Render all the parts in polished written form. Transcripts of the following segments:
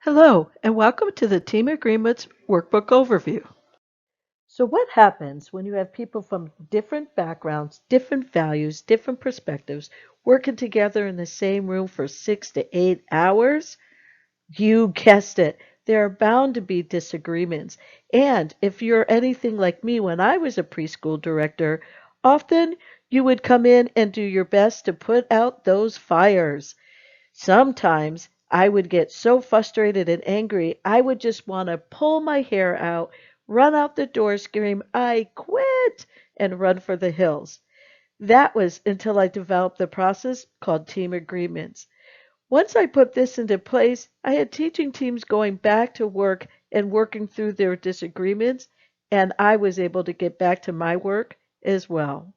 Hello, and welcome to the Team Agreements Workbook Overview. So what happens when you have people from different backgrounds, different values, different perspectives working together in the same room for 6 to 8 hours? You guessed it. There are bound to be disagreements. And if you're anything like me when I was a preschool director, often you would come in and do your best to put out those fires. Sometimes I would get so frustrated and angry, I would just want to pull my hair out, run out the door, scream, "I quit," and run for the hills. That was until I developed the process called team agreements. Once I put this into place, I had teaching teams going back to work and working through their disagreements, and I was able to get back to my work as well.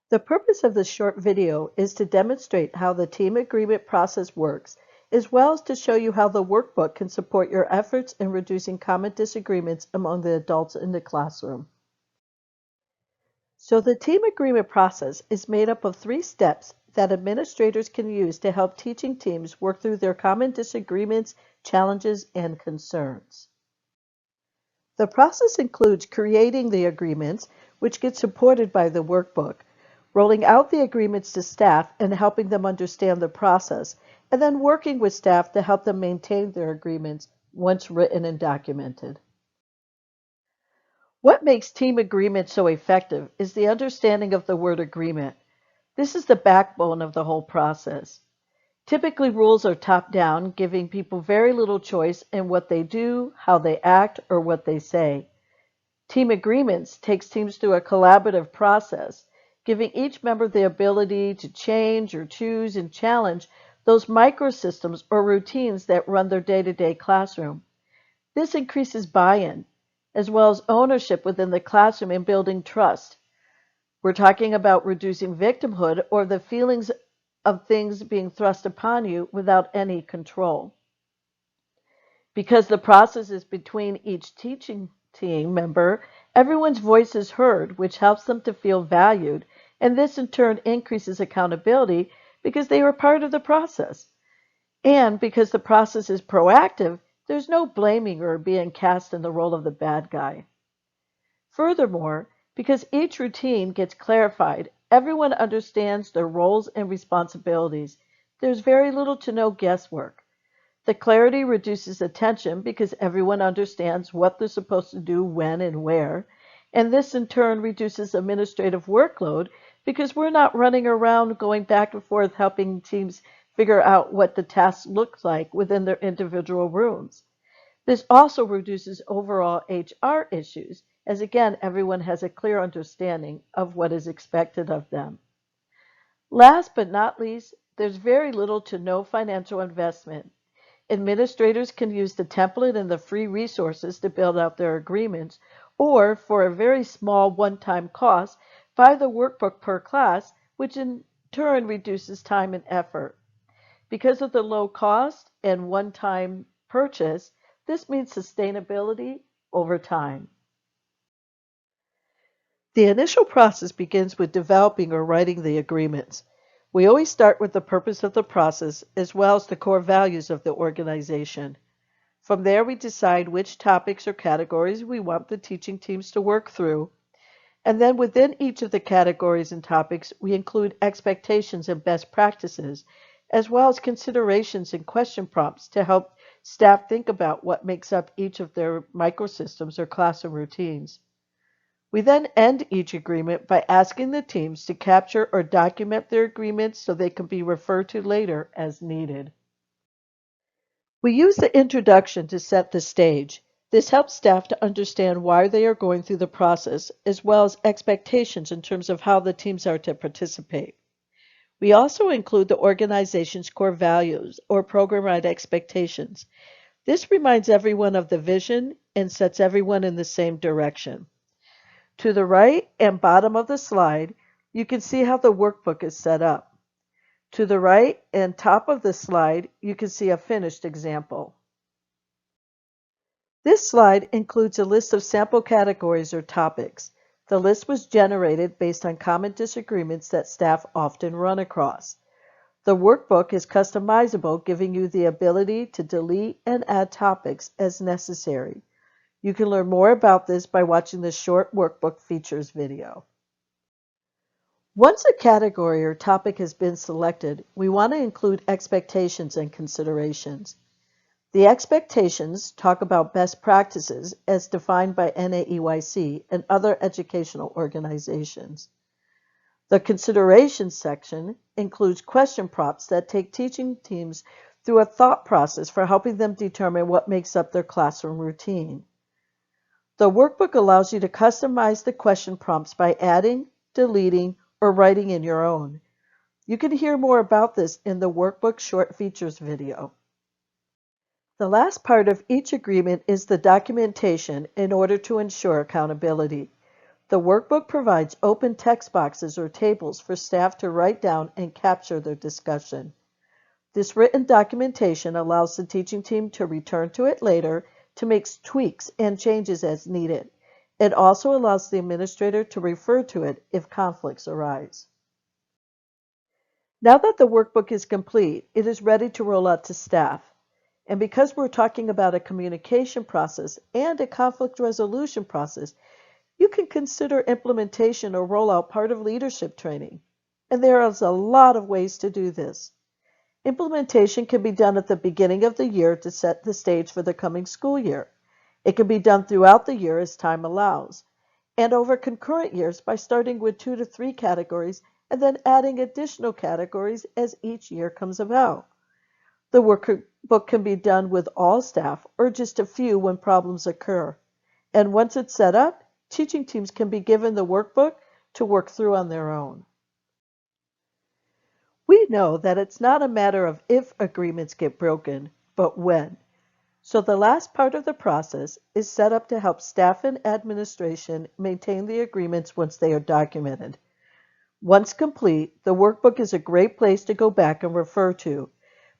The purpose of this short video is to demonstrate how the team agreement process works, as well as to show you how the workbook can support your efforts in reducing common disagreements among the adults in the classroom. So the team agreement process is made up of 3 steps that administrators can use to help teaching teams work through their common disagreements, challenges, and concerns. The process includes creating the agreements, which get supported by the workbook, rolling out the agreements to staff and helping them understand the process, and then working with staff to help them maintain their agreements once written and documented. What makes team agreement so effective is the understanding of the word agreement. This is the backbone of the whole process. Typically, rules are top-down, giving people very little choice in what they do, how they act, or what they say. Team agreements takes teams through a collaborative process, giving each member the ability to change or choose and challenge those microsystems or routines that run their day-to-day classroom. This increases buy-in, as well as ownership within the classroom and building trust. We're talking about reducing victimhood or the feelings of things being thrust upon you without any control. Because the process is between each teaching team member, everyone's voice is heard, which helps them to feel valued, and this in turn increases accountability because they are part of the process. And because the process is proactive, there's no blaming or being cast in the role of the bad guy. Furthermore, because each routine gets clarified, everyone understands their roles and responsibilities. There's very little to no guesswork. The clarity reduces the tension because everyone understands what they're supposed to do when and where, and this in turn reduces administrative workload because we're not running around going back and forth helping teams figure out what the tasks look like within their individual rooms. This also reduces overall HR issues, as again, everyone has a clear understanding of what is expected of them. Last but not least, there's very little to no financial investment. Administrators can use the template and the free resources to build out their agreements, or for a very small one-time cost, buy the workbook per class, which in turn reduces time and effort. Because of the low cost and one-time purchase, this means sustainability over time. The initial process begins with developing or writing the agreements. We always start with the purpose of the process as well as the core values of the organization. From there, we decide which topics or categories we want the teaching teams to work through. And then within each of the categories and topics, we include expectations and best practices, as well as considerations and question prompts to help staff think about what makes up each of their microsystems or classroom routines. We then end each agreement by asking the teams to capture or document their agreements so they can be referred to later as needed. We use the introduction to set the stage. This helps staff to understand why they are going through the process, as well as expectations in terms of how the teams are to participate. We also include the organization's core values or program-wide expectations. This reminds everyone of the vision and sets everyone in the same direction. To the right and bottom of the slide, you can see how the workbook is set up. To the right and top of the slide, you can see a finished example. This slide includes a list of sample categories or topics. The list was generated based on common disagreements that staff often run across. The workbook is customizable, giving you the ability to delete and add topics as necessary. You can learn more about this by watching the short workbook features video. Once a category or topic has been selected, we want to include expectations and considerations. The expectations talk about best practices as defined by NAEYC and other educational organizations. The considerations section includes question prompts that take teaching teams through a thought process for helping them determine what makes up their classroom routine. The workbook allows you to customize the question prompts by adding, deleting, or writing in your own. You can hear more about this in the workbook short features video. The last part of each agreement is the documentation in order to ensure accountability. The workbook provides open text boxes or tables for staff to write down and capture their discussion. This written documentation allows the teaching team to return to it later to make tweaks and changes as needed. It also allows the administrator to refer to it if conflicts arise. Now that the workbook is complete, it is ready to roll out to staff. And because we're talking about a communication process and a conflict resolution process, you can consider implementation or rollout part of leadership training. And there is a lot of ways to do this. Implementation can be done at the beginning of the year to set the stage for the coming school year. It can be done throughout the year as time allows, and over concurrent years by starting with 2 to 3 categories and then adding additional categories as each year comes about. The workbook can be done with all staff or just a few when problems occur. And once it's set up, teaching teams can be given the workbook to work through on their own. We know that it's not a matter of if agreements get broken, but when. So the last part of the process is set up to help staff and administration maintain the agreements once they are documented. Once complete, the workbook is a great place to go back and refer to.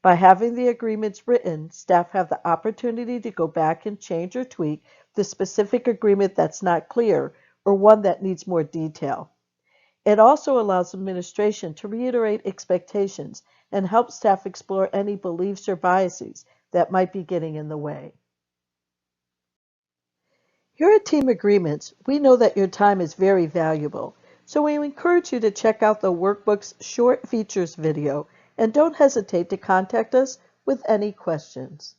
By having the agreements written, staff have the opportunity to go back and change or tweak the specific agreement that's not clear or one that needs more detail. It also allows administration to reiterate expectations and help staff explore any beliefs or biases that might be getting in the way. Here at Team Agreements, we know that your time is very valuable, so we encourage you to check out the workbook's short features video and don't hesitate to contact us with any questions.